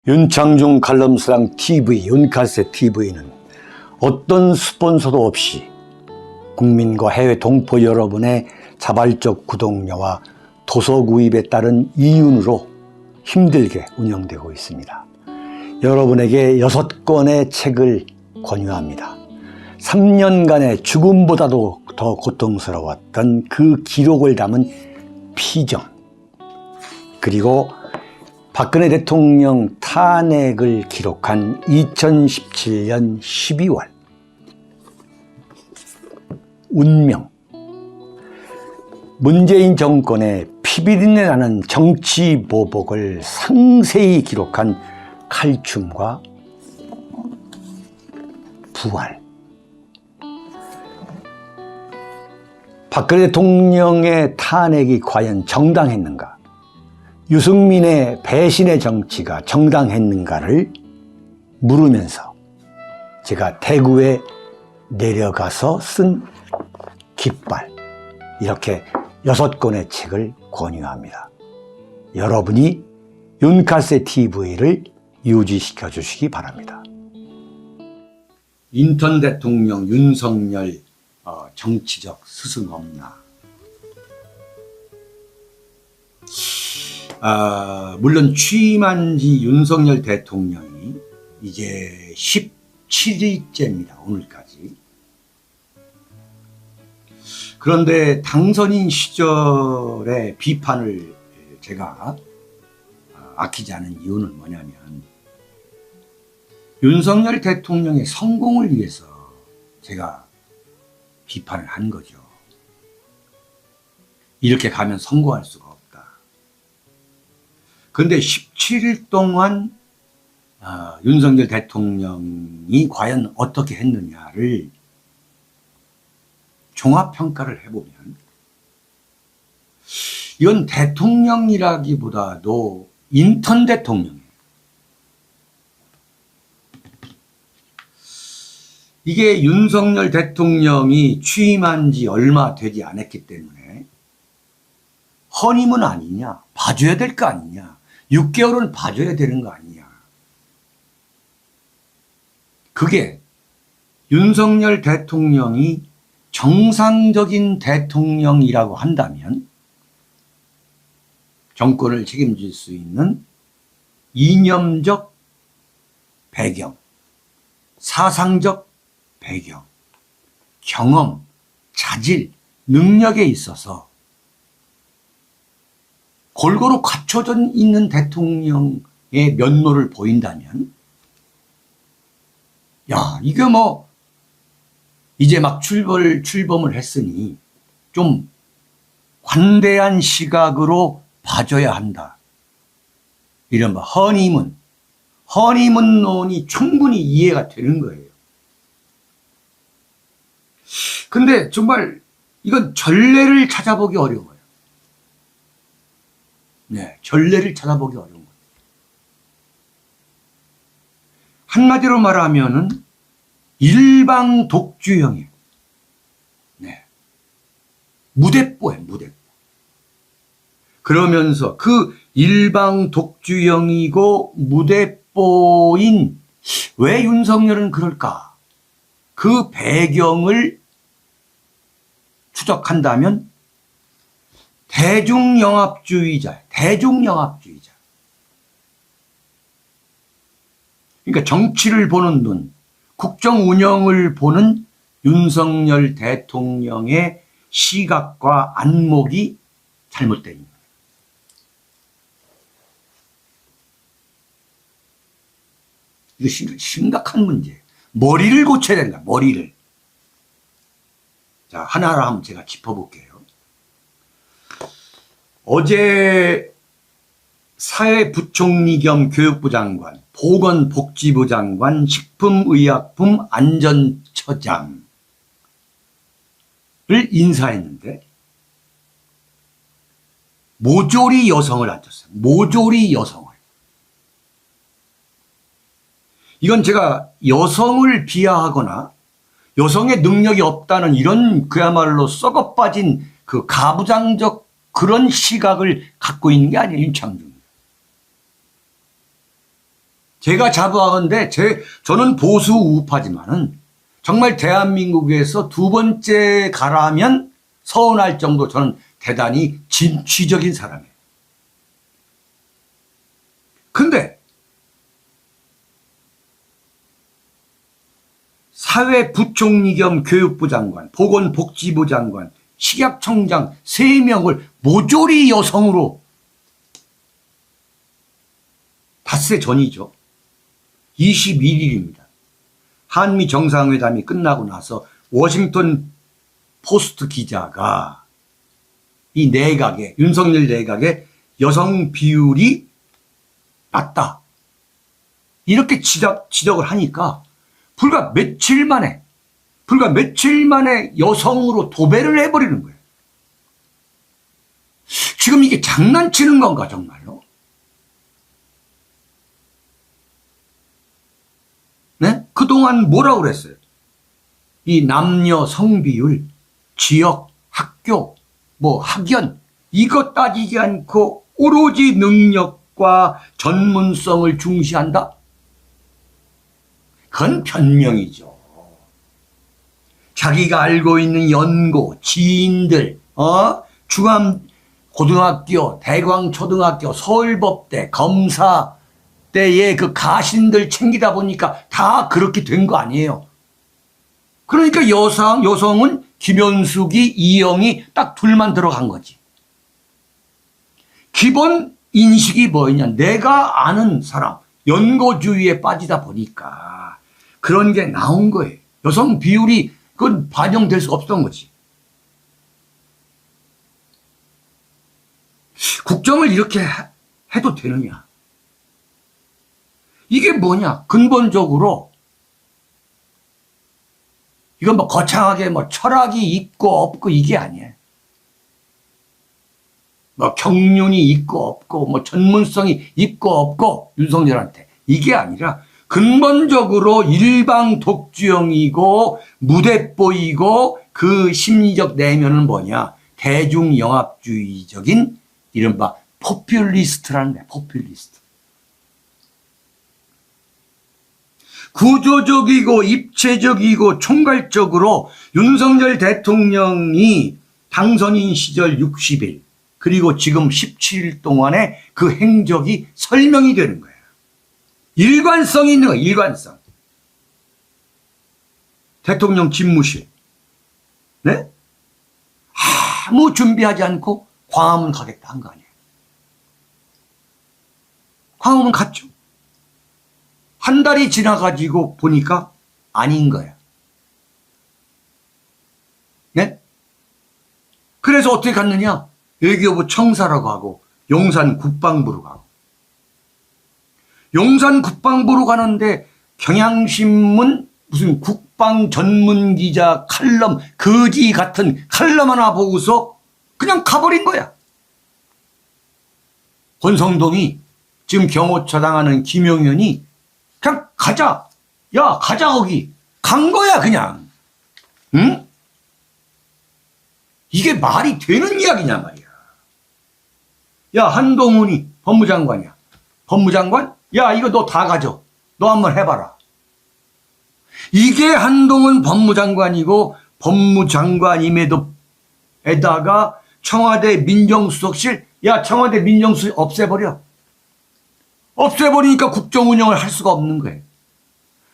윤창중 칼럼스랑 TV, 윤칼세 TV는 어떤 스폰서도 없이 국민과 해외 동포 여러분의 자발적 구독료와 도서 구입에 따른 이윤으로 힘들게 운영되고 있습니다. 여러분에게 6권의 책을 권유합니다. 3년간의 죽음보다도 더 고통스러웠던 그 기록을 담은 피정, 그리고 박근혜 대통령 탄핵을 기록한 2017년 12월, 운명, 문재인 정권의 피비린내 나는 정치 보복을 상세히 기록한 칼춤과 부활, 박근혜 대통령의 탄핵이 과연 정당했는가, 유승민의 배신의 정치가 정당했는가를 물으면서 제가 대구에 내려가서 쓴 깃발, 이렇게 6권의 책을 권유합니다. 여러분이 윤칼세 TV를 유지시켜 주시기 바랍니다. 인턴 대통령 윤석열 정치적 스승 없나? 물론 취임한 지 윤석열 대통령이 이제 17일째입니다. 오늘까지. 그런데 당선인 시절의 비판을 제가 아끼지 않은 이유는 뭐냐면, 윤석열 대통령의 성공을 위해서 제가 비판을 한 거죠. 이렇게 가면 성공할 수가 없다. 그런데 17일 동안 윤석열 대통령이 과연 어떻게 했느냐를 종합평가를 해보면, 이건 대통령이라기보다도 인턴 대통령이에요. 이게 윤석열 대통령이 취임한 지 얼마 되지 않았기 때문에 허니문 아니냐, 봐줘야 될 거 아니냐, 6개월은 봐줘야 되는 거 아니냐. 그게 윤석열 대통령이 정상적인 대통령이라고 한다면 정권을 책임질 수 있는 이념적 배경, 사상적 배경, 경험, 자질, 능력에 있어서 골고루 갖춰져 있는 대통령의 면모를 보인다면, 야, 이게 뭐 이제 막 출범을 했으니 좀 관대한 시각으로 봐줘야 한다, 이런 허니문론이 충분히 이해가 되는 거예요. 근데 정말 이건 전례를 찾아보기 어려워요. 네, 전례를 찾아보기 어려운 거예요. 한마디로 말하면은 일방 독주형이에요. 네, 무대뽀예요, 무대뽀. 그러면서 그 일방 독주형이고 무대뽀인 왜 윤석열은 그럴까? 그 배경을 추적한다면 대중영합주의자. 그러니까 정치를 보는 눈, 국정 운영을 보는 윤석열 대통령의 시각과 안목이 잘못된 거예요. 이거 심각한 문제예요. 머리를 고쳐야 된다, 머리를. 자, 하나하나 한번 제가 짚어볼게요. 어제 사회부총리 겸 교육부 장관, 보건복지부 장관, 식품의약품안전처장을 인사했는데 모조리 여성을 앉혔어요. 모조리 여성을. 이건 제가 여성을 비하하거나 여성의 능력이 없다는 이런 그야말로 썩어빠진 그 가부장적 그런 시각을 갖고 있는 게 아니에요, 윤창중. 제가 자부하건대 저는 보수 우파지만은 정말 대한민국에서 두 번째 가라면 서운할 정도 저는 대단히 진취적인 사람이에요. 근데 사회부총리 겸 교육부 장관, 보건복지부 장관, 식약청장 3명을 모조리 여성으로 닷새 전이죠. 21일입니다. 한미 정상회담이 끝나고 나서 워싱턴 포스트 기자가 이 내각에, 윤석열 내각에 여성 비율이 낮다, 이렇게 지적을 하니까 불과 며칠 만에 여성으로 도배를 해버리는 거예요. 지금 이게 장난치는 건가 정말로? 네? 그동안 뭐라고 그랬어요? 이 남녀 성비율, 지역, 학교, 학연, 이것 따지지 않고 오로지 능력과 전문성을 중시한다? 그건 변명이죠. 자기가 알고 있는 연고, 지인들, 중앙고등학교, 대광초등학교, 서울법대, 검사대의 그 가신들 챙기다 보니까 다 그렇게 된 거 아니에요. 그러니까 여성은 김현숙이, 이영이 딱 둘만 들어간 거지. 기본 인식이 뭐였냐? 내가 아는 사람, 연고주의에 빠지다 보니까 그런 게 나온 거예요. 여성 비율이 그건 반영될 수 없었던 거지. 국정을 이렇게 해도 되느냐? 이게 뭐냐? 근본적으로 이건 거창하게 철학이 있고 없고 이게 아니에요. 경륜이 있고 없고 전문성이 있고 없고 윤석열한테 이게 아니라 근본적으로 일방 독주형이고 무대뽀이고 그 심리적 내면은 뭐냐? 대중영합주의적인 이른바 포퓰리스트라는 거야. 포퓰리스트. 구조적이고 입체적이고 총괄적으로 윤석열 대통령이 당선인 시절 60일 그리고 지금 17일 동안의 그 행적이 설명이 되는 거예요. 일관성이 있는 거예요. 일관성. 대통령 집무실. 네? 아무 준비하지 않고 광화문 가겠다 한 거 아니에요. 광화문 갔죠. 한 달이 지나가지고 보니까 아닌 거야. 네? 그래서 어떻게 갔느냐? 외교부 청사라고 하고 용산 국방부로 가고. 용산 국방부로 가는데 경향신문 무슨 국방 전문 기자 칼럼, 거지 같은 칼럼 하나 보고서 그냥 가버린 거야. 권성동이 지금 경호처당하는 김용현이 그냥 가자. 야, 가자, 거기. 간 거야, 그냥. 응? 이게 말이 되는 이야기냐, 말이야. 야, 한동훈이 법무장관이야. 법무장관? 야, 이거 너 다 가져. 너 한번 해봐라. 이게 한동훈 법무장관이고, 법무장관임에도, 에다가 청와대 민정수석실, 야, 청와대 민정수석 없애버려. 없애버리니까 국정 운영을 할 수가 없는 거예요.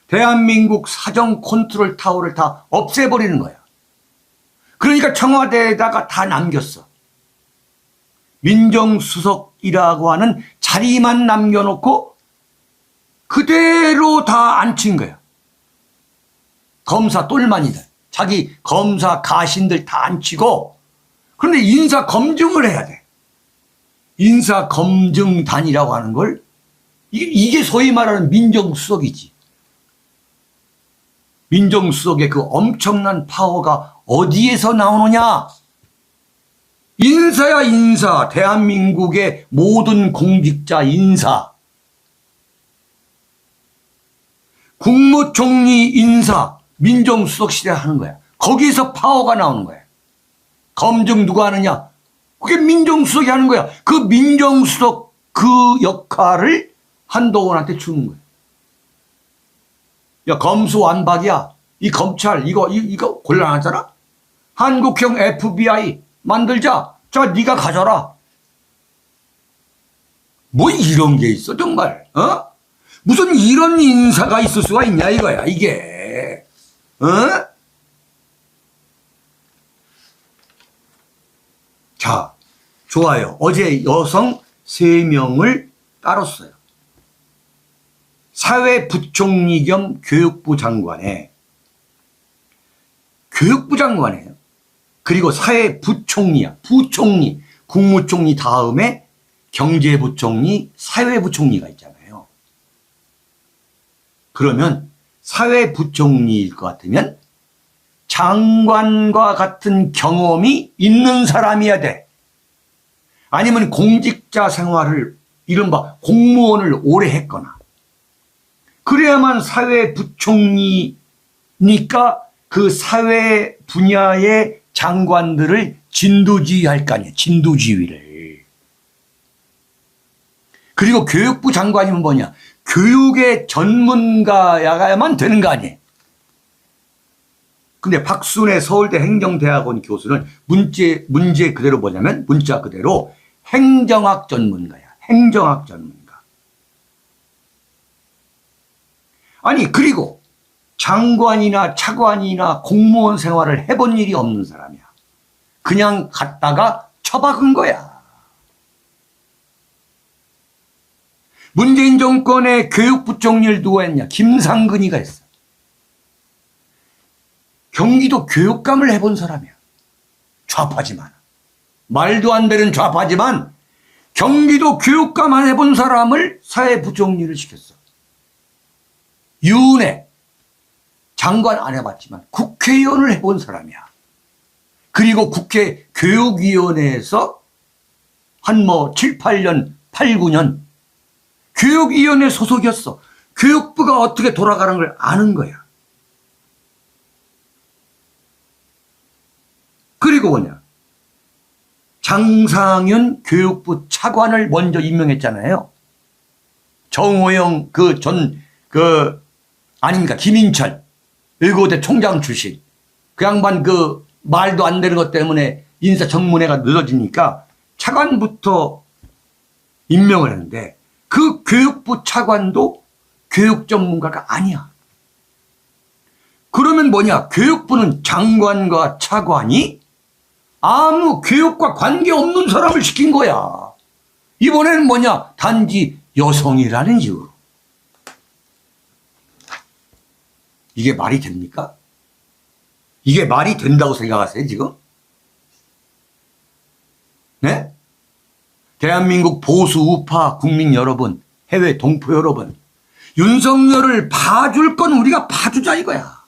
대한민국 사정 컨트롤 타워를 다 없애버리는 거야. 그러니까 청와대에다가 다 남겼어. 민정수석이라고 하는 자리만 남겨놓고 그대로 다 앉힌 거야. 검사 똘마니들, 자기 검사 가신들 다 앉히고, 그런데 인사 검증을 해야 돼. 인사 검증단이라고 하는 걸 이게 소위 말하는 민정수석이지. 민정수석의 그 엄청난 파워가 어디에서 나오느냐? 인사야, 인사. 대한민국의 모든 공직자 인사. 국무총리 인사, 민정수석실에 하는 거야. 거기서 파워가 나오는 거야. 검증 누가 하느냐? 그게 민정수석이 하는 거야. 그 민정수석 그 역할을 한동훈한테 주는 거예요. 야, 검수완박이야. 이 검찰, 이거 곤란하잖아? 한국형 FBI 만들자. 자, 네가 가져라. 뭐 이런 게 있어, 정말. 어? 무슨 이런 인사가 있을 수가 있냐, 이거야, 이게. 어? 자, 좋아요. 어제 여성 3명을 따랐어요. 사회부총리 겸 교육부 장관에, 교육부 장관이에요. 그리고 사회부총리야. 부총리, 국무총리 다음에 경제부총리, 사회부총리가 있잖아요. 그러면 사회부총리일 것 같으면 장관과 같은 경험이 있는 사람이어야 돼. 아니면 공직자 생활을, 이른바 공무원을 오래 했거나. 그래야만 사회부총리니까 그 사회 분야의 장관들을 진두지휘할 거 아니에요. 진두지휘를. 그리고 교육부 장관이면 뭐냐. 교육의 전문가야만 되는 거 아니에요. 근데 박순애 서울대 행정대학원 교수는 문제 그대로 뭐냐면 문자 그대로 행정학 전문가야. 행정학 전문가. 아니 그리고 장관이나 차관이나 공무원 생활을 해본 일이 없는 사람이야. 그냥 갔다가 처박은 거야. 문재인 정권의 교육부총리를 누가 했냐? 김상근이가 했어. 경기도 교육감을 해본 사람이야. 좌파지만. 말도 안 되는 좌파지만 경기도 교육감을 해본 사람을 사회부총리를 시켰어. 윤회 장관 안 해봤지만 국회의원을 해본 사람이야. 그리고 국회 교육위원회에서 한 7, 8년, 8, 9년 교육위원회 소속이었어. 교육부가 어떻게 돌아가는 걸 아는 거야. 그리고 뭐냐. 장상윤 교육부 차관을 먼저 임명했잖아요. 정호영 아닙니까. 김인철 의고대 총장 출신. 그 양반 말도 안 되는 것 때문에 인사청문회가 늦어지니까 차관부터 임명을 했는데 그 교육부 차관도 교육 전문가가 아니야. 그러면 뭐냐. 교육부는 장관과 차관이 아무 교육과 관계없는 사람을 시킨 거야. 이번에는 뭐냐. 단지 여성이라는 이유로. 이게 말이 됩니까? 이게 말이 된다고 생각하세요, 지금? 네? 대한민국 보수 우파 국민 여러분, 해외 동포 여러분, 윤석열을 봐줄 건 우리가 봐주자 이거야.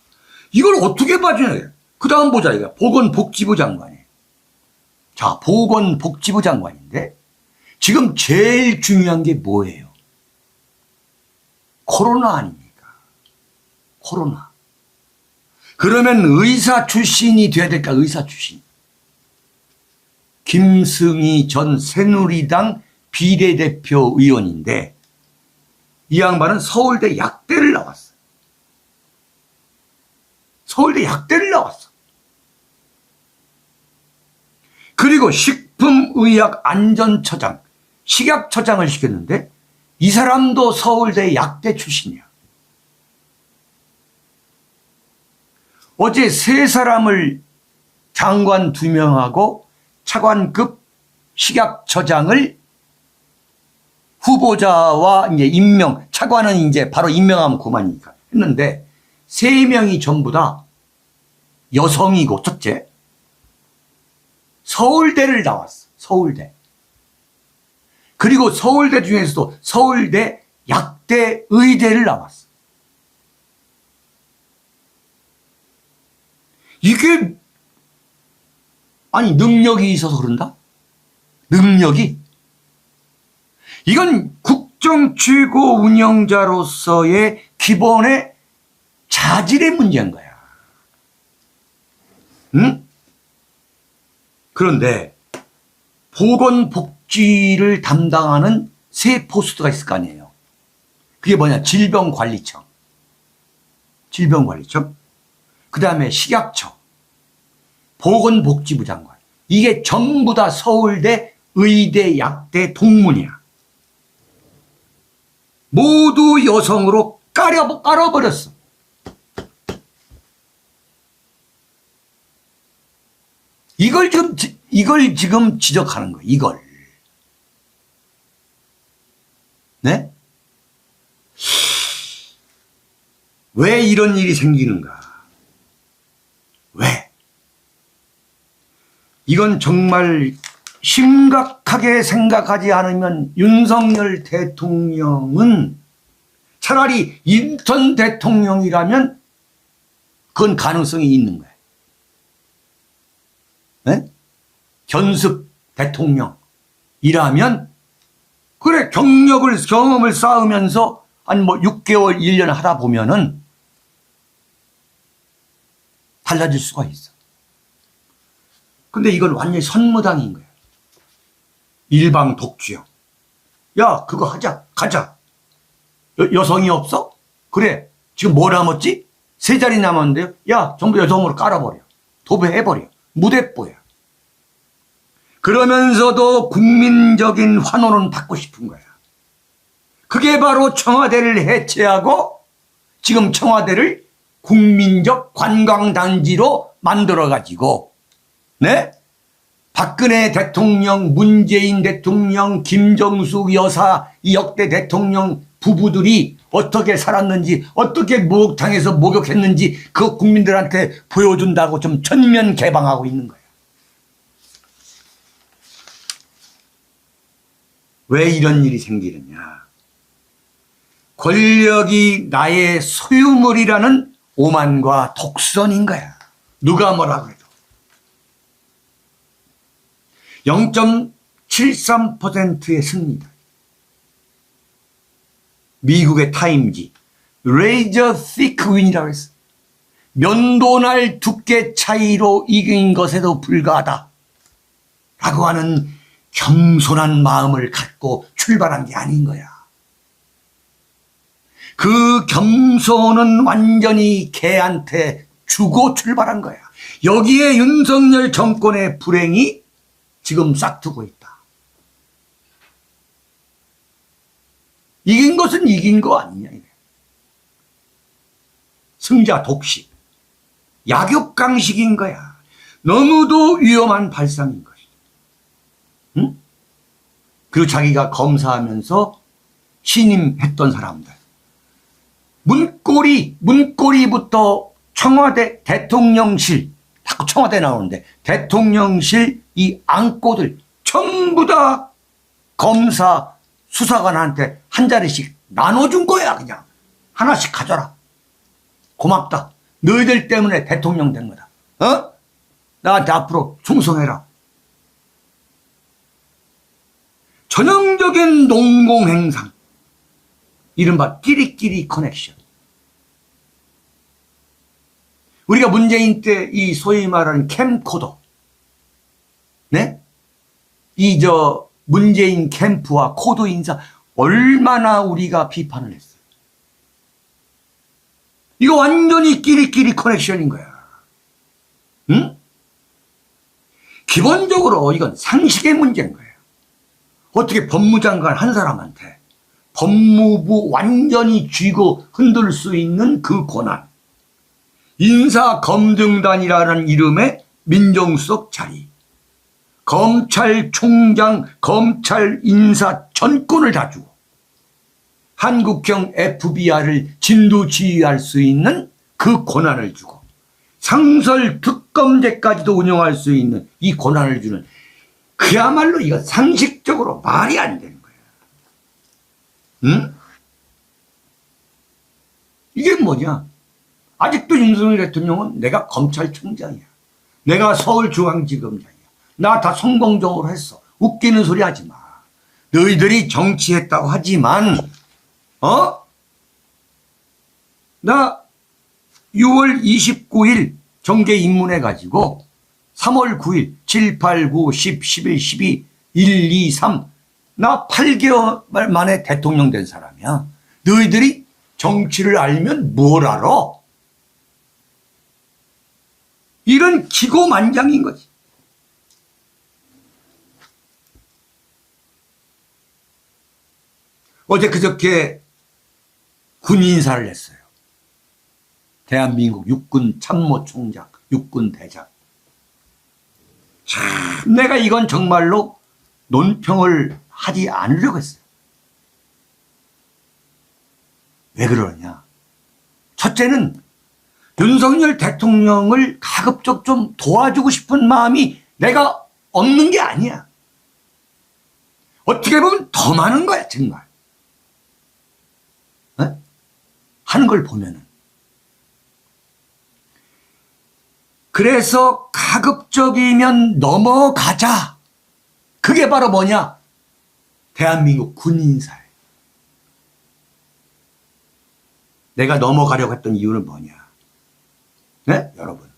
이걸 어떻게 봐주냐. 그 다음 보자 이거야. 보건복지부 장관이에요. 자, 보건복지부 장관인데 지금 제일 중요한 게 뭐예요? 코로나 아닙니까? 코로나. 그러면 의사 출신이 돼야 될까? 의사 출신. 김승희 전 새누리당 비례대표 의원인데 이 양반은 서울대 약대를 나왔어요. 서울대 약대를 나왔어. 그리고 식품의약안전처장, 식약처장을 시켰는데 이 사람도 서울대 약대 출신이야. 어제 3사람을 장관 2명하고 차관급 식약처장을 후보자와 이제 임명, 차관은 이제 바로 임명하면 그만이니까 했는데 3명이 전부 다 여성이고 첫째 서울대를 나왔어. 서울대. 그리고 서울대 중에서도 서울대 약대 의대를 나왔어. 이게 아니 능력이 있어서 그런다? 능력이? 이건 국정 최고 운영자로서의 기본의 자질의 문제인 거야. 응? 그런데 보건복지를 담당하는 새 포스트가 있을 거 아니에요. 그게 뭐냐? 질병관리청. 질병관리청, 그 다음에 식약처, 보건복지부 장관. 이게 전부 다 서울대, 의대, 약대 동문이야. 모두 여성으로 깔아버렸어. 이걸 지금 지적하는 거예요. 이걸. 네? 왜 이런 일이 생기는가? 왜? 이건 정말 심각하게 생각하지 않으면 윤석열 대통령은 차라리 인턴 대통령이라면 그건 가능성이 있는 거예요. 네? 견습 대통령이라면 그래 경험을 쌓으면서 한 뭐 6개월, 1년 하다 보면은 달라질 수가 있어. 근데 이건 완전히 선무당인 거야. 일방 독주형. 야, 그거 하자. 가자. 여성이 없어? 그래. 지금 뭐 남았지? 3자리 남았는데요. 야, 전부 여성으로 깔아버려. 도배해버려. 무대뽀야. 그러면서도 국민적인 환호는 받고 싶은 거야. 그게 바로 청와대를 해체하고 지금 청와대를 국민적 관광단지로 만들어가지고, 네? 박근혜 대통령, 문재인 대통령, 김정숙 여사, 이 역대 대통령 부부들이 어떻게 살았는지, 어떻게 목욕탕에서 목욕했는지 그 국민들한테 보여준다고 좀 전면 개방하고 있는 거예요. 왜 이런 일이 생기느냐? 권력이 나의 소유물이라는 오만과 독선인 거야. 누가 뭐라고 해도. 0.73%의 승리다. 미국의 타임지 레이저 thick win이라고 했어. 면도날 두께 차이로 이긴 것에도 불과하다 라고 하는 겸손한 마음을 갖고 출발한 게 아닌 거야. 그 겸손은 완전히 개한테 주고 출발한 거야. 여기에 윤석열 정권의 불행이 지금 싹트고 있다. 이긴 것은 이긴 거 아니냐. 승자 독식. 약육강식인 거야. 너무도 위험한 발상인 것이다. 응? 그리고 자기가 검사하면서 신임했던 사람들. 문고리부터 청와대 대통령실, 자꾸 청와대 나오는데 대통령실 이 안고들 전부 다 검사 수사관한테 한 자리씩 나눠준 거야. 그냥 하나씩 가져라. 고맙다. 너희들 때문에 대통령 된 거다. 어? 나한테 앞으로 충성해라. 전형적인 농공행상. 이른바 끼리끼리 커넥션. 우리가 문재인 때 이 소위 말하는 캠코더, 네? 문재인 캠프와 코드 인사 얼마나 우리가 비판을 했어요. 이거 완전히 끼리끼리 커넥션인 거야. 응? 기본적으로 이건 상식의 문제인 거예요. 어떻게 법무장관 한 사람한테 법무부 완전히 쥐고 흔들 수 있는 그 권한, 인사검증단이라는 이름의 민정수석 자리, 검찰총장, 검찰 인사 전권을 다 주고 한국형 FBI를 진두지휘할 수 있는 그 권한을 주고 상설특검제까지도 운영할 수 있는 이 권한을 주는, 그야말로 이거 상식적으로 말이 안 되는 거야. 응? 이게 뭐냐? 아직도 윤석열 대통령은 내가 검찰총장이야. 내가 서울중앙지검장이야. 나 다 성공적으로 했어. 웃기는 소리 하지 마. 너희들이 정치했다고 하지만, 나 6월 29일 정계 입문해가지고 3월 9일, 7, 8, 9, 10, 11, 12, 1, 2, 3, 나 8개월 만에 대통령 된 사람이야. 너희들이 정치를 알면 뭘 알아? 이런 기고만장인 거지. 어제 그저께 군 인사를 했어요. 대한민국 육군 참모총장, 육군 대장. 참 내가 이건 정말로 논평을 하지 않으려고 했어요. 왜 그러냐? 첫째는 윤석열 대통령을 가급적 좀 도와주고 싶은 마음이 내가 없는 게 아니야. 어떻게 보면 더 많은 거야, 정말. 어? 하는 걸 보면은. 그래서 가급적이면 넘어가자. 그게 바로 뭐냐? 대한민국 군인사회. 내가 넘어가려고 했던 이유는 뭐냐? 네? 여러분.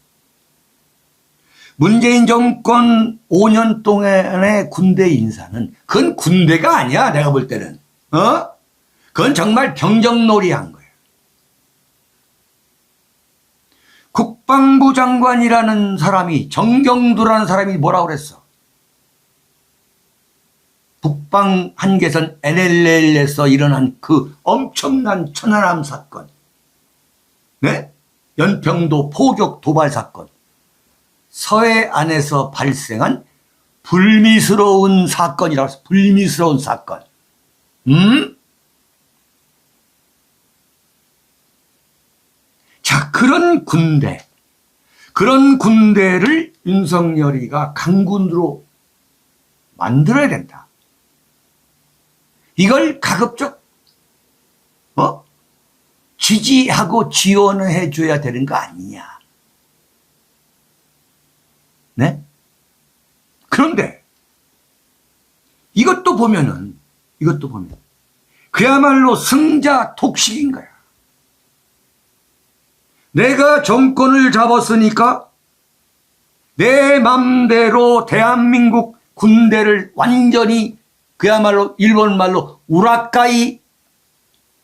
문재인 정권 5년 동안의 군대 인사는 그건 군대가 아니야. 내가 볼 때는. 그건 정말 병정놀이 한 거야. 국방부 장관이라는 사람이, 정경두라는 사람이 뭐라고 그랬어? 북방 한계선 NLL에서 일어난 그 엄청난 천안함 사건, 네? 연평도 포격 도발 사건, 서해안에서 발생한 불미스러운 사건이라고 해서 불미스러운 사건. 자, 그런 군대, 그런 군대를 윤석열이가 강군으로 만들어야 된다. 이걸 가급적 지지하고 지원을 해줘야 되는 거 아니냐. 네? 그런데 이것도 보면 그야말로 승자 독식인 거야. 내가 정권을 잡았으니까 내 맘대로 대한민국 군대를 완전히 그야말로 일본 말로 우라카이,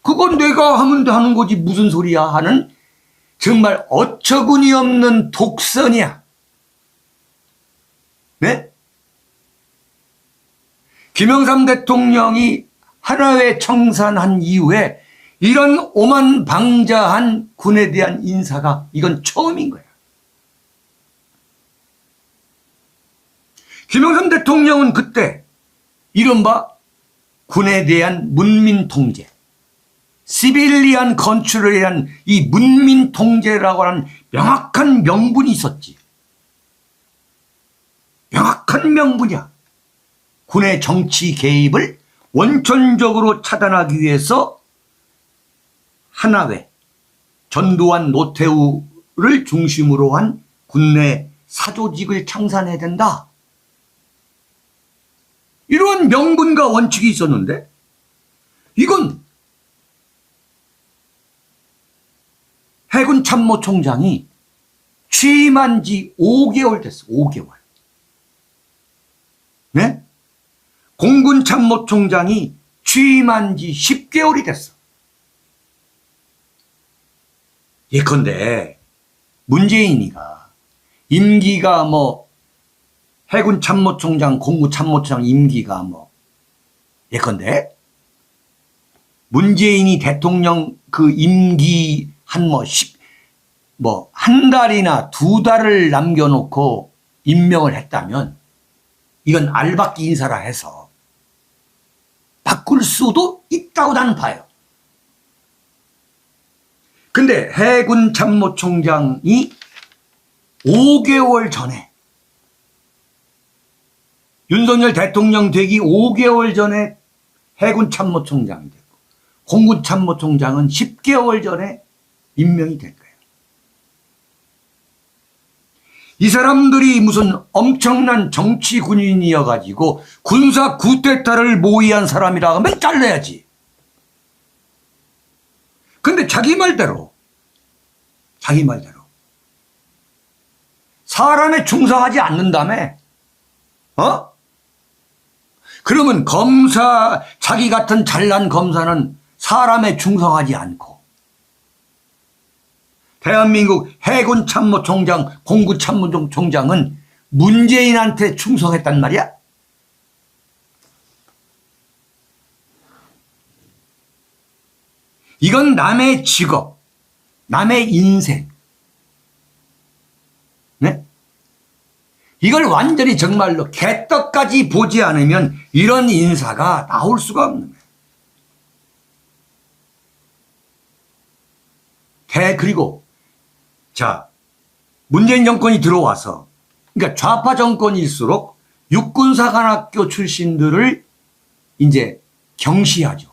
그건 내가 하면 하는 거지 무슨 소리야 하는 정말 어처구니 없는 독선이야. 네? 김영삼 대통령이 하나회 청산한 이후에 이런 오만방자한 군에 대한 인사가 이건 처음인 거야. 김영삼 대통령은 그때 이른바 군에 대한 문민 통제, 시빌리안 컨트롤에 대한 이 문민 통제라고 하는 명확한 명분이 있었지. 명확한 명분이야. 군의 정치 개입을 원천적으로 차단하기 위해서 하나회, 전두환, 노태우를 중심으로 한 군내 사조직을 창산해야 된다. 이런 명분과 원칙이 있었는데 이건 해군 참모총장이 취임한 지 5개월 됐어. 5개월. 네? 공군 참모총장이 취임한 지 10개월이 됐어. 예컨대 문재인이가 임기가 해군 참모총장, 공군 참모총장 임기가 예컨대 문재인이 대통령 그 임기 한 달이나 2달을 남겨놓고 임명을 했다면 이건 알박기 인사라 해서 바꿀 수도 있다고 나는 봐요. 근데 해군 참모총장이 5개월 전에 윤석열 대통령 되기 5개월 전에 해군 참모총장이 됐고 공군 참모총장은 10개월 전에 임명이 된 거예요. 이 사람들이 무슨 엄청난 정치 군인이어가지고 군사 쿠데타를 모의한 사람이라 하면 잘라야지. 근데 자기 말대로 사람에 충성하지 않는다며? 그러면 자기 같은 잘난 검사는 사람에 충성하지 않고 대한민국 해군 참모총장, 공구 참모총장은 문재인한테 충성했단 말이야? 이건 남의 직업, 남의 인생. 네? 이걸 완전히 정말로 개떡까지 보지 않으면 이런 인사가 나올 수가 없는 거예요. 그리고 자, 문재인 정권이 들어와서, 그러니까 좌파 정권일수록 육군사관학교 출신들을 이제 경시하죠.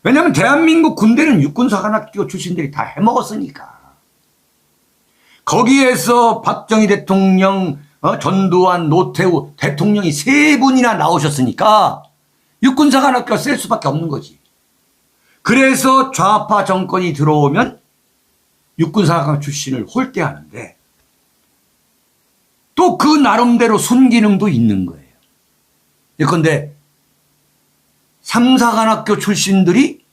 왜냐하면 대한민국 군대는 육군사관학교 출신들이 다 해먹었으니까. 거기에서 박정희 대통령, 전두환, 노태우 대통령이 3분이나 나오셨으니까 육군사관학교가 셀 수밖에 없는 거지. 그래서 좌파 정권이 들어오면 육군사관 출신을 홀대하는데 또 그 나름대로 순기능도 있는 거예요. 예컨대 3사관학교 출신들이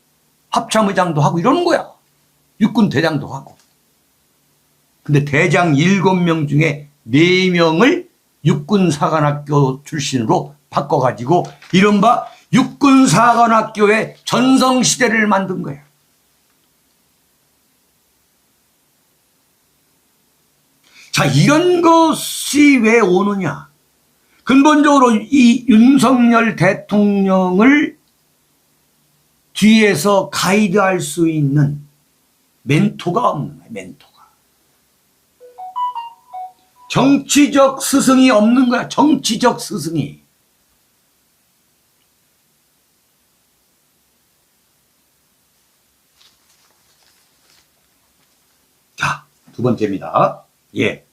합참의장도 하고 이러는 거야. 육군 대장도 하고. 근데 대장 7명 중에 4명을 육군사관학교 출신으로 바꿔가지고 이른바 육군사관학교의 전성시대를 만든 거야. 자, 이런 것이 왜 오느냐. 근본적으로 이 윤석열 대통령을 뒤에서 가이드할 수 있는 멘토가 없는 거야, 멘토가. 정치적 스승이 없는 거야, 정치적 스승이. 자, 2번째입니다. 예.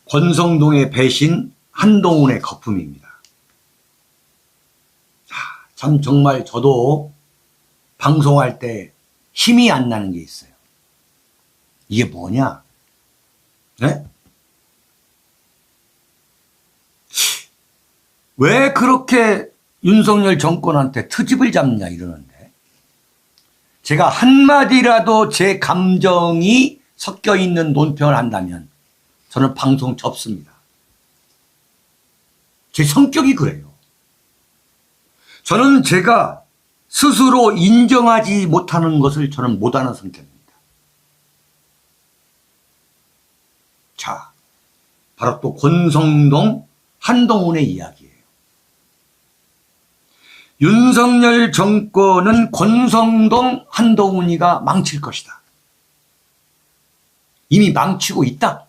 권성동의 배신, 한동훈의 거품입니다. 참 정말 저도 방송할 때 힘이 안 나는 게 있어요. 이게 뭐냐? 네? 왜 그렇게 윤석열 정권한테 트집을 잡느냐 이러는데 제가 한마디라도 제 감정이 섞여 있는 논평을 한다면 저는 방송 접습니다. 제 성격이 그래요. 저는 제가 스스로 인정하지 못하는 것을 저는 못하는 성격입니다. 자, 바로 또 권성동, 한동훈의 이야기예요. 윤석열 정권은 권성동, 한동훈이가 망칠 것이다. 이미 망치고 있다.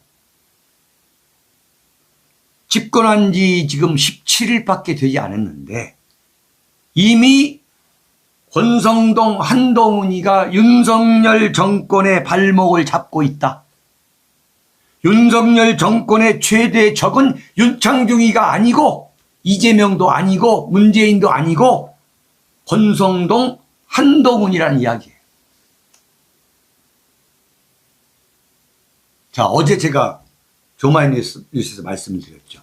집권한 지 지금 17일밖에 되지 않았는데 이미 권성동, 한동훈이가 윤석열 정권의 발목을 잡고 있다. 윤석열 정권의 최대 적은 윤창중이가 아니고 이재명도 아니고 문재인도 아니고 권성동, 한동훈이라는 이야기예요. 자, 어제 제가 조마이뉴스에서 말씀을 드렸죠.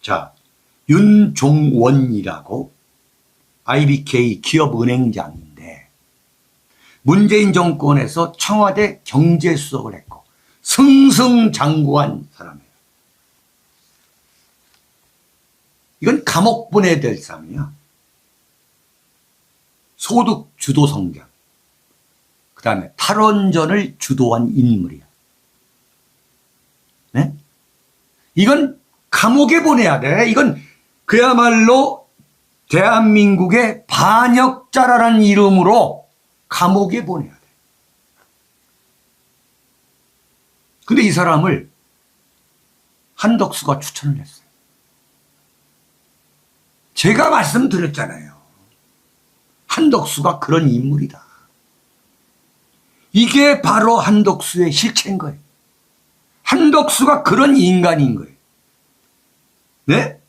자, 윤종원이라고 IBK 기업은행장인데 문재인 정권에서 청와대 경제수석을 했고 승승장구한 사람이에요. 이건 감옥 보내야 될 사람이야. 소득 주도 성장, 그 다음에 탈원전을 주도한 인물이야. 네? 이건 감옥에 보내야 돼. 이건 그야말로 대한민국의 반역자라는 이름으로 감옥에 보내야 돼. 근데 이 사람을 한덕수가 추천을 했어요. 제가 말씀드렸잖아요. 한덕수가 그런 인물이다. 이게 바로 한덕수의 실체인 거예요. 한덕수가 그런 인간인 거예요. 네?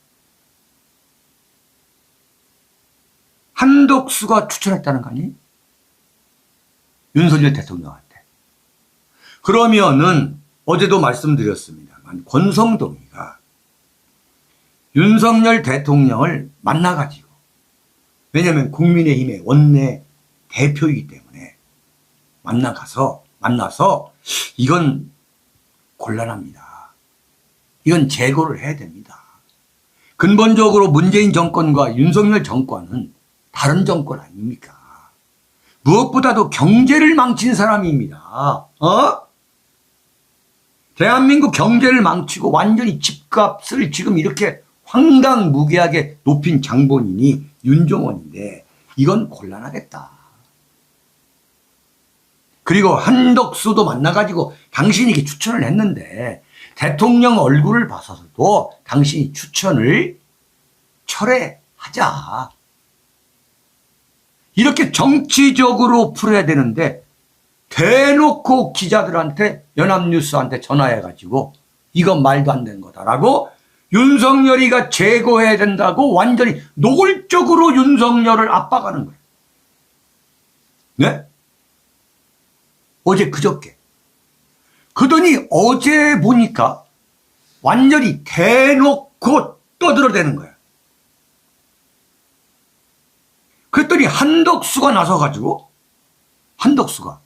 한덕수가 추천했다는 거 아니에요? 윤석열 대통령한테. 그러면은 어제도 말씀드렸습니다만 권성동이가 윤석열 대통령을 만나가지고 왜냐하면 국민의힘의 원내 대표이기 때문에 만나서 이건 곤란합니다. 이건 재고를 해야 됩니다. 근본적으로 문재인 정권과 윤석열 정권은 다른 정권 아닙니까? 무엇보다도 경제를 망친 사람입니다. 대한민국 경제를 망치고 완전히 집값을 지금 이렇게 황당무계하게 높인 장본인이 윤종원인데 이건 곤란하겠다. 그리고 한덕수도 만나가지고 당신이 추천을 했는데 대통령 얼굴을 봐서도 당신이 추천을 철회하자. 이렇게 정치적으로 풀어야 되는데 대놓고 기자들한테 연합뉴스한테 전화해가지고 이건 말도 안 되는 거다라고 윤석열이가 제거해야 된다고 완전히 노골적으로 윤석열을 압박하는 거예요. 네? 어제 그저께. 그러더니 어제 보니까 완전히 대놓고 떠들어대는 거야. 그랬더니 한덕수가 나서가지고 한덕수가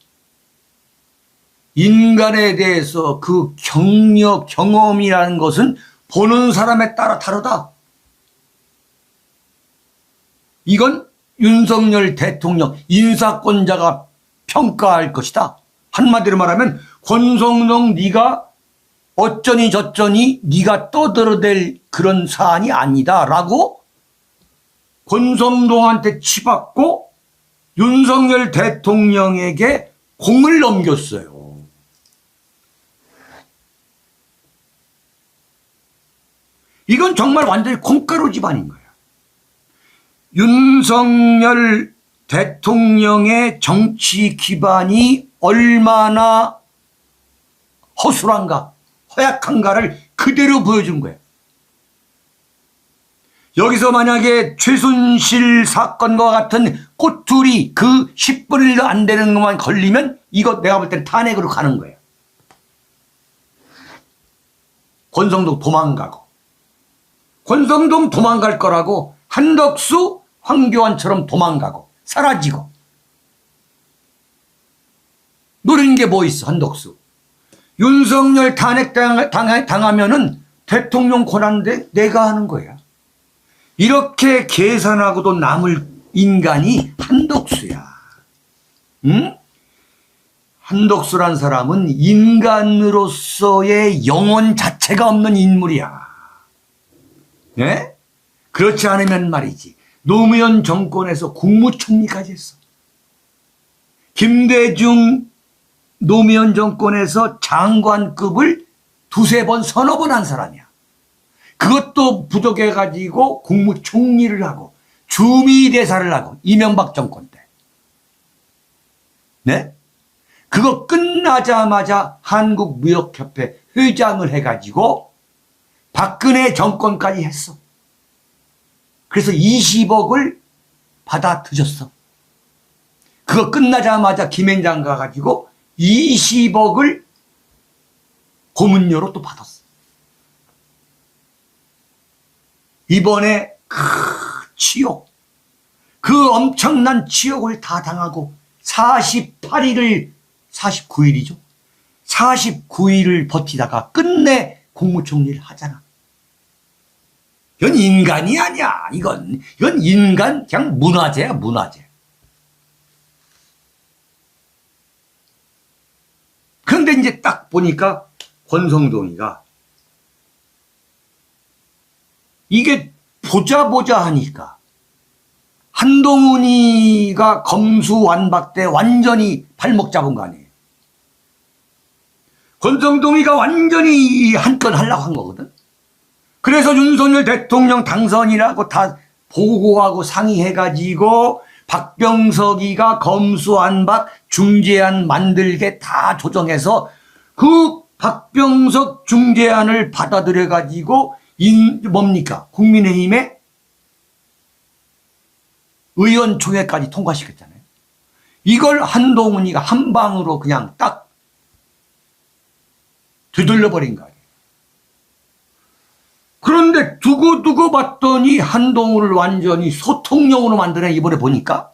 인간에 대해서 그 경력, 경험이라는 것은 보는 사람에 따라 다르다. 이건 윤석열 대통령 인사권자가 평가할 것이다. 한마디로 말하면 권성동 네가 어쩌니 저쩌니 네가 떠들어댈 그런 사안이 아니다라고 권성동한테 치받고 윤석열 대통령에게 공을 넘겼어요. 이건 정말 완전히 콩가루 집안인 거예요. 윤석열 대통령의 정치 기반이 얼마나 허술한가, 허약한가를 그대로 보여준 거예요. 여기서 만약에 최순실 사건과 같은 꼬투리 그 10분의 1도 안 되는 것만 걸리면 이거 내가 볼 땐 탄핵으로 가는 거예요. 권성동 도망가고. 권성동 도망갈 거라고 한덕수, 황교안처럼 도망가고 사라지고. 노리는 게 뭐 있어 한덕수. 윤석열 탄핵 당하면은 대통령 권한대 내가 하는 거야. 이렇게 계산하고도 남을 인간이 한덕수야. 응? 한덕수란 사람은 인간으로서의 영혼 자체가 없는 인물이야. 네? 그렇지 않으면 말이지. 노무현 정권에서 국무총리까지 했어. 김대중 노무현 정권에서 장관급을 두세 번, 서너 번 한 사람이야. 그것도 부족해가지고 국무총리를 하고 주미대사를 하고 이명박 정권 때. 네? 그거 끝나자마자 한국무역협회 회장을 해가지고 박근혜 정권까지 했어. 그래서 20억을 받아 드셨어. 그거 끝나자마자 김앤장 가가지고 20억을 고문료로 또 받았어. 이번에 그 치욕, 그 엄청난 치욕을 다 당하고 48일을, 49일이죠. 49일을 버티다가 끝내 국무총리를 하잖아. 이건 인간이 아니야. 이건 인간 그냥 문화재야, 문화재. 그런데 이제 딱 보니까 권성동이가 이게 보자 하니까 한동훈이가 검수완박 때 완전히 발목 잡은 거 아니에요. 권성동이가 완전히 한 건 하려고 한 거거든. 그래서 윤석열 대통령 당선이라고 다 보고하고 상의해가지고 박병석이가 검수완박 중재안 만들게 다 조정해서 그 박병석 중재안을 받아들여가지고 뭡니까? 국민의힘의 의원총회까지 통과시켰잖아요. 이걸 한동훈이가 한 방으로 그냥 딱 되돌려버린 거 아니에요. 그런데 두고두고 봤더니 한동훈을 완전히 소통용으로 만드네, 이번에 보니까.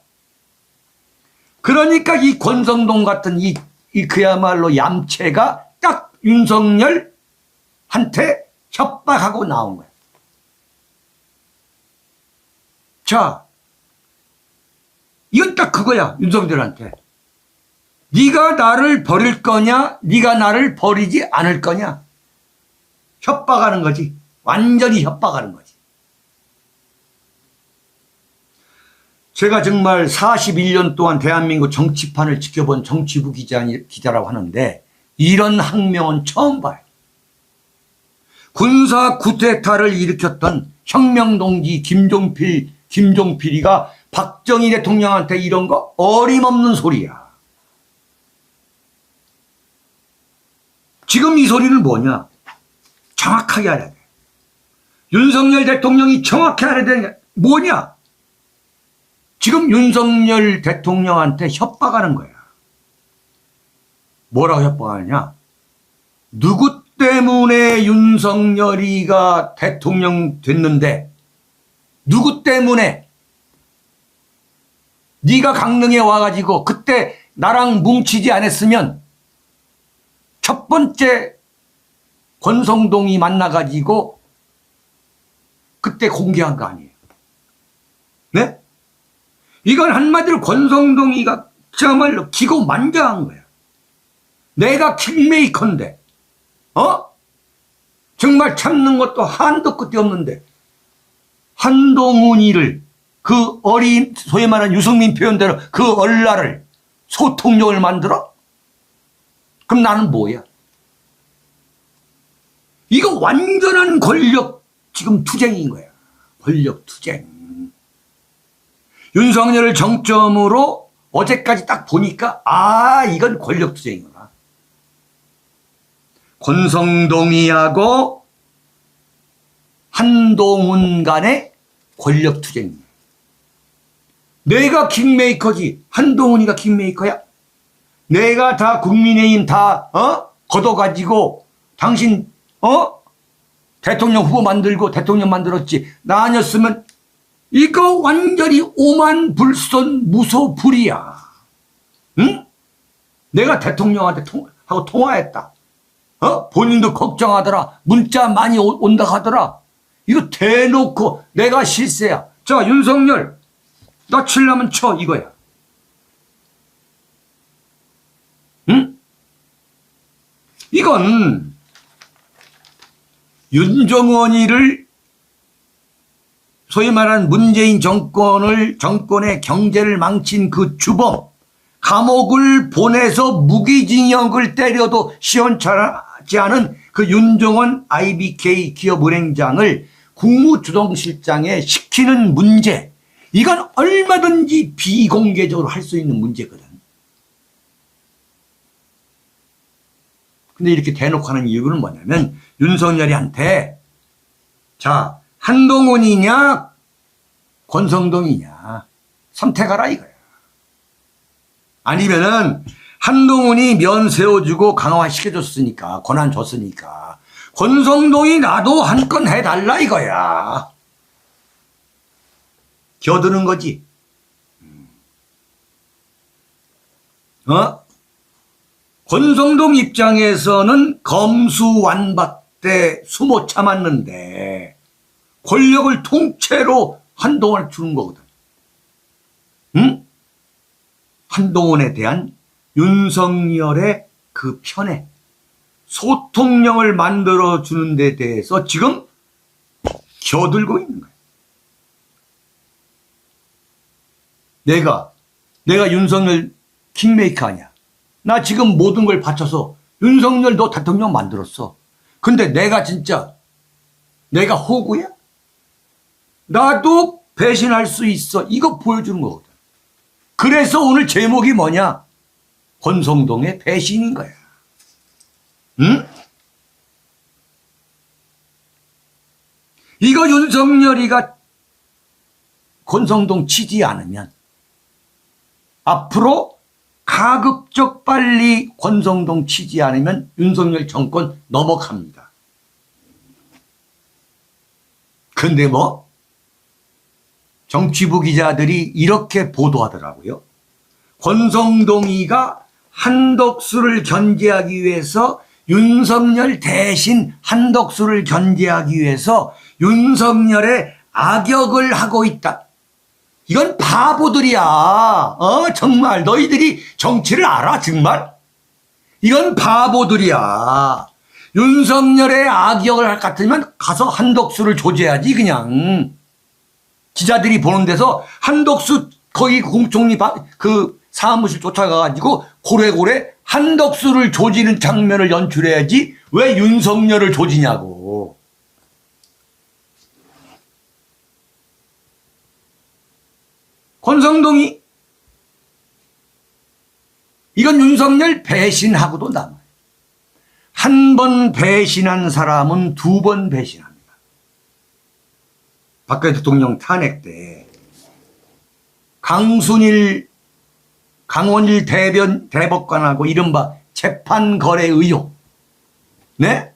그러니까 이 권성동 같은 이 그야말로 얌체가 딱 윤석열한테 협박하고 나온 거야. 자, 이건 딱 그거야, 윤석열한테. 네가 나를 버릴 거냐, 네가 나를 버리지 않을 거냐. 협박하는 거지. 완전히 협박하는 거지. 제가 정말 41년 동안 대한민국 정치판을 지켜본 정치부 기자라고 하는데 이런 항명은 처음 봐요. 군사 쿠데타를 일으켰던 혁명동지 김종필이가 박정희 대통령한테 이런 거 어림없는 소리야. 지금 이 소리는 뭐냐? 정확하게 알아야 돼. 윤석열 대통령이 정확히 알아야 되는 게 뭐냐? 지금 윤석열 대통령한테 협박하는 거야. 뭐라고 협박하느냐? 누구 때문에 윤석열이가 대통령 됐는데, 누구 때문에 네가 강릉에 와가지고 그때 나랑 뭉치지 않았으면 첫 번째 권성동이 만나가지고 그때 공개한 거 아니에요. 네? 이건 한마디로 권성동이가 정말로 기고만장한 거야. 내가 킹메이커인데, 정말 참는 것도 한도 끝이 없는데, 한동훈이를 그 어린, 소위 말하는 유승민 표현대로 그 얼라를 소통용을 만들어? 그럼 나는 뭐야? 이거 완전한 권력 지금 투쟁인 거야. 권력 투쟁. 윤석열을 정점으로 어제까지 딱 보니까 이건 권력 투쟁이구나. 권성동이하고 한동훈 간의 권력 투쟁이야. 내가 킹메이커지 한동훈이가 킹메이커야? 내가 다 국민의힘 다 걷어가지고 당신 대통령 후보 만들고 대통령 만들었지. 나 아니었으면 이거 완전히 오만불선 무소불위야. 응? 내가 대통령한테 하고 통화했다. 본인도 걱정하더라. 문자 많이 온다 하더라. 이거 대놓고 내가 실세야. 자, 윤석열 너 칠라면 쳐 이거야. 응? 이건 윤정원이를 소위 말하는 문재인 정권의 경제를 망친 그 주범, 감옥을 보내서 무기징역을 때려도 시원찮지 않은 그 윤정원 IBK 기업은행장을 국무조정실장에 시키는 문제, 이건 얼마든지 비공개적으로 할 수 있는 문제거든. 근데 이렇게 대놓고 하는 이유는 뭐냐면 윤석열이한테 자, 한동훈이냐 권성동이냐 선택하라 이거야. 아니면은 한동훈이 면 세워주고 강화시켜줬으니까 권한 줬으니까 권성동이 나도 한 건 해달라 이거야. 겨드는 거지. 권성동 입장에서는 검수완박 때 수모 참았는데 권력을 통째로 한동훈을 주는 거거든. 응? 한동훈에 대한 윤석열의 그 편에 소통령을 만들어주는 데 대해서 지금 겨들고 있는 거야. 내가 윤석열 킹메이커 아니야. 나 지금 모든 걸 바쳐서 윤석열 너 대통령 만들었어. 근데 내가 진짜 내가 호구야? 나도 배신할 수 있어. 이거 보여주는 거거든. 그래서 오늘 제목이 뭐냐? 권성동의 배신인 거야. 응? 이거 윤석열이가 권성동 치지 않으면 앞으로 가급적 빨리 권성동 치지 않으면 윤석열 정권 넘어갑니다. 근데 뭐 정치부 기자들이 이렇게 보도하더라고요. 권성동이가 한덕수를 견제하기 위해서 윤석열 대신 한덕수를 견제하기 위해서 윤석열의 악역을 하고 있다. 이건 바보들이야. 정말 너희들이 정치를 알아 정말? 이건 바보들이야. 윤석열의 악역을 할 것 같으면 가서 한덕수를 조제하지 그냥. 기자들이 보는 데서 한덕수 거기 국정리 그 사무실 쫓아가가지고 고래고래 한덕수를 조지는 장면을 연출해야지 왜 윤석열을 조지냐고. 권성동이 이건 윤석열 배신하고도 남아요. 한 번 배신한 사람은 두 번 배신합니다. 박근혜 대통령 탄핵 때 강원일 대법관하고 이른바 재판 거래 의혹. 네?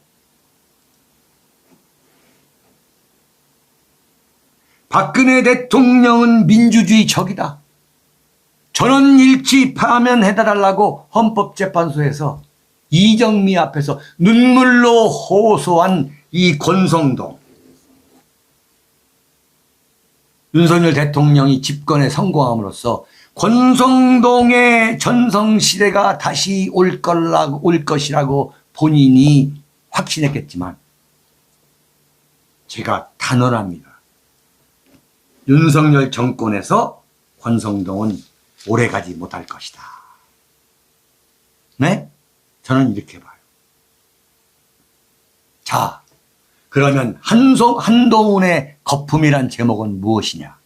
박근혜 대통령은 민주주의 적이다. 전원일치 파면해달라고 헌법재판소에서 이정미 앞에서 눈물로 호소한 이 권성동. 윤석열 대통령이 집권에 성공함으로써 권성동의 전성시대가 다시 올 것이라고 본인이 확신했겠지만 제가 단언합니다. 윤석열 정권에서 권성동은 오래가지 못할 것이다. 네? 저는 이렇게 봐요. 자, 그러면 한동훈의 거품이란 제목은 무엇이냐?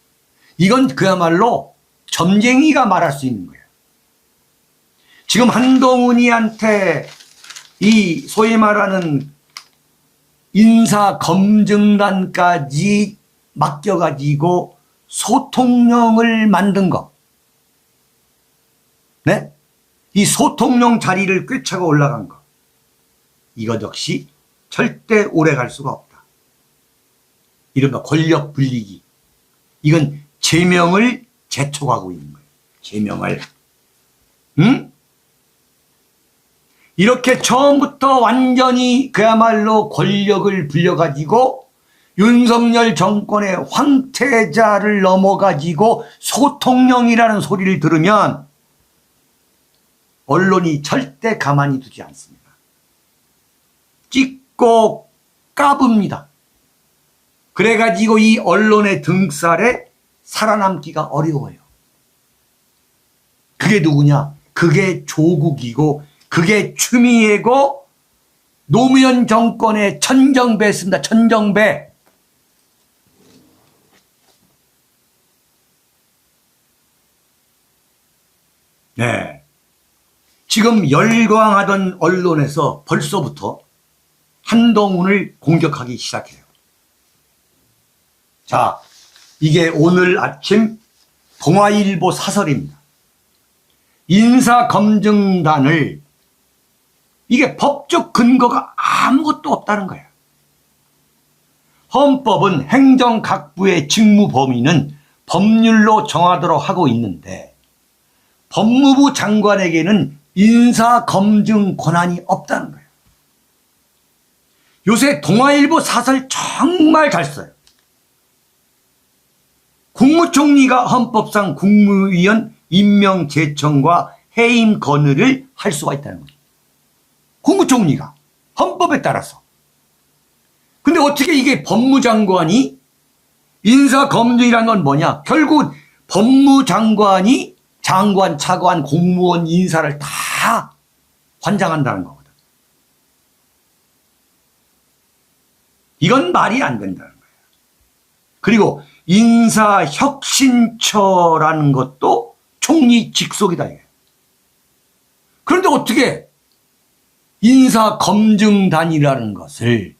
이건 그야말로 점쟁이가 말할 수 있는 거예요. 지금 한동훈이한테 이 소위 말하는 인사검증단까지 맡겨가지고 소통령을 만든 거. 네? 이 소통령 자리를 꿰차고 올라간 거. 이것 역시 절대 오래 갈 수가 없다. 이른바 권력 분리기. 이건 제명을 재촉하고 있는 거예요. 제명을. 응? 이렇게 처음부터 완전히 그야말로 권력을 불려가지고 윤석열 정권의 황태자를 넘어가지고 소통령이라는 소리를 들으면 언론이 절대 가만히 두지 않습니다. 찍고 까붑니다. 그래가지고 이 언론의 등살에 살아남기가 어려워요. 그게 누구냐? 그게 조국이고 그게 추미애고 노무현 정권의 천정배였습니다. 천정배. 네. 지금 열광하던 언론에서 벌써부터 한동훈을 공격하기 시작해요. 자, 이게 오늘 아침 동아일보 사설입니다. 인사검증단을 이게 법적 근거가 아무것도 없다는 거예요. 헌법은 행정각부의 직무 범위는 법률로 정하도록 하고 있는데 법무부 장관에게는 인사검증 권한이 없다는 거예요. 요새 동아일보 사설 정말 잘 써요. 국무총리가 헌법상 국무위원 임명 제청과 해임 건의를 할 수가 있다는 거죠. 국무총리가 헌법에 따라서. 근데 어떻게 이게 법무장관이 인사검증이라는 건 뭐냐? 결국 법무장관이 장관, 차관, 공무원 인사를 다 관장한다는 거거든. 이건 말이 안 된다는 거예요. 그리고 인사혁신처라는 것도 총리 직속이다. 이게. 그런데 어떻게 인사검증단이라는 것을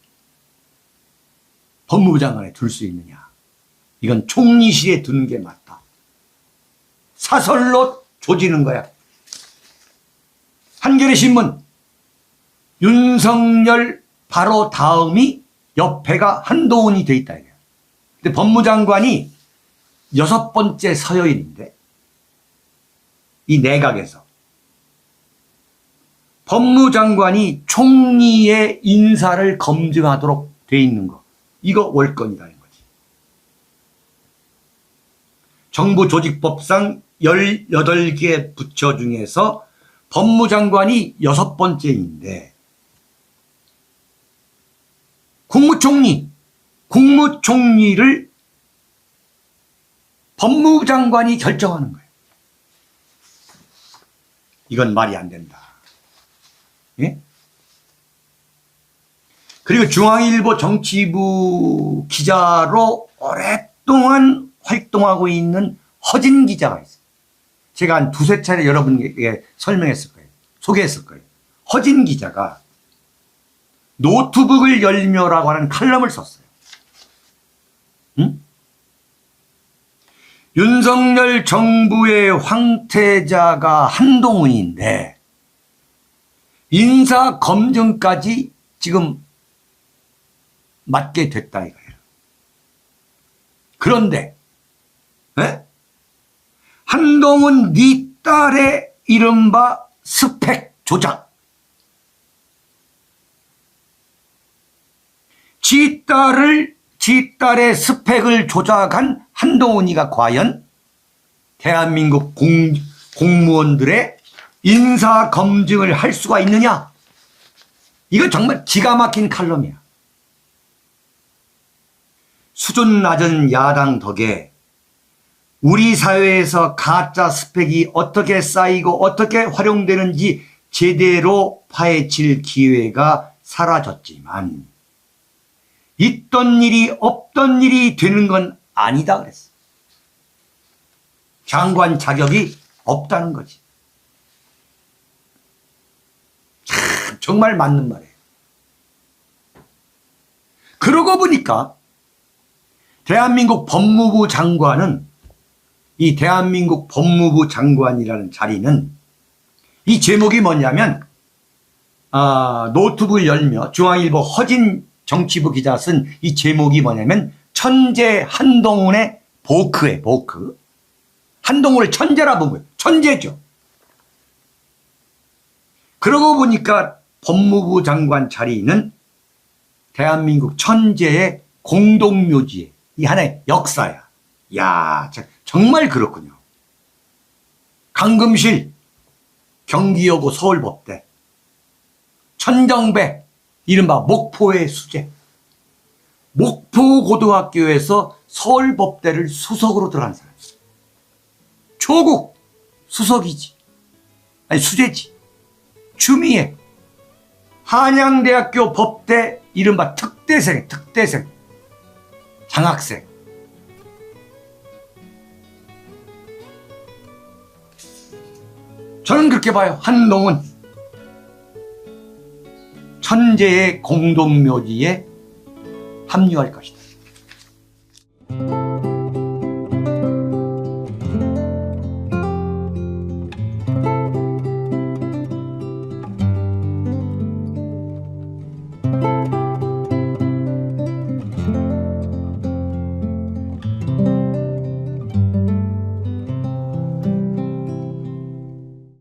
법무부 장관에 둘 수 있느냐. 이건 총리실에 두는 게 맞다. 사설로 조지는 거야. 한겨레 신문 윤석열 바로 다음이 옆에가 한동훈이 돼 있다. 이게. 근데 법무장관이 6번째 서열인데 이 내각에서 법무장관이 총리의 인사를 검증하도록 돼 있는 거, 이거 월권이라는 거지. 정부 조직법상 18개 부처 중에서 법무장관이 6번째인데 국무총리를 법무장관이 결정하는 거예요. 이건 말이 안 된다. 예? 그리고 중앙일보 정치부 기자로 오랫동안 활동하고 있는 허진 기자가 있어요. 제가 한 두세 차례 여러분에게 설명했을 거예요. 소개했을 거예요. 허진 기자가 노트북을 열며라고 하는 칼럼을 썼어요. 응? 윤석열 정부의 황태자가 한동훈인데 인사 검증까지 지금 맡게 됐다 이거예요. 그런데 한동훈 네 딸의 이른바 스펙 조작, 지 딸의 스펙을 조작한 한동훈이가 과연 대한민국 공무원들의 인사 검증을 할 수가 있느냐? 이거 정말 기가 막힌 칼럼이야. 수준 낮은 야당 덕에 우리 사회에서 가짜 스펙이 어떻게 쌓이고 어떻게 활용되는지 제대로 파헤칠 기회가 사라졌지만 있던 일이 없던 일이 되는 건 아니다 그랬어. 장관 자격이 없다는 거지. 참 정말 맞는 말이에요. 그러고 보니까 대한민국 법무부 장관은, 이 대한민국 법무부 장관이라는 자리는 이 제목이 뭐냐면 노트북을 열며 중앙일보 허진 정치부 기자 쓴 이 제목이 뭐냐면 천재 한동훈의 보크에 보크. 한동훈을 천재라 본 거예요. 천재죠. 그러고 보니까 법무부 장관 자리는 대한민국 천재의 공동묘지에 이 하나의 역사야. 야, 정말 그렇군요. 강금실, 경기여고 서울법대, 천정배, 이른바 목포의 수재, 목포고등학교에서 서울법대를 수석으로 들어간 사람. 조국 수석이지. 아니 수재지. 추미애 한양대학교 법대 이른바 특대생, 장학생. 저는 그렇게 봐요. 한동훈 천재의 공동묘지에 합류할 것이다.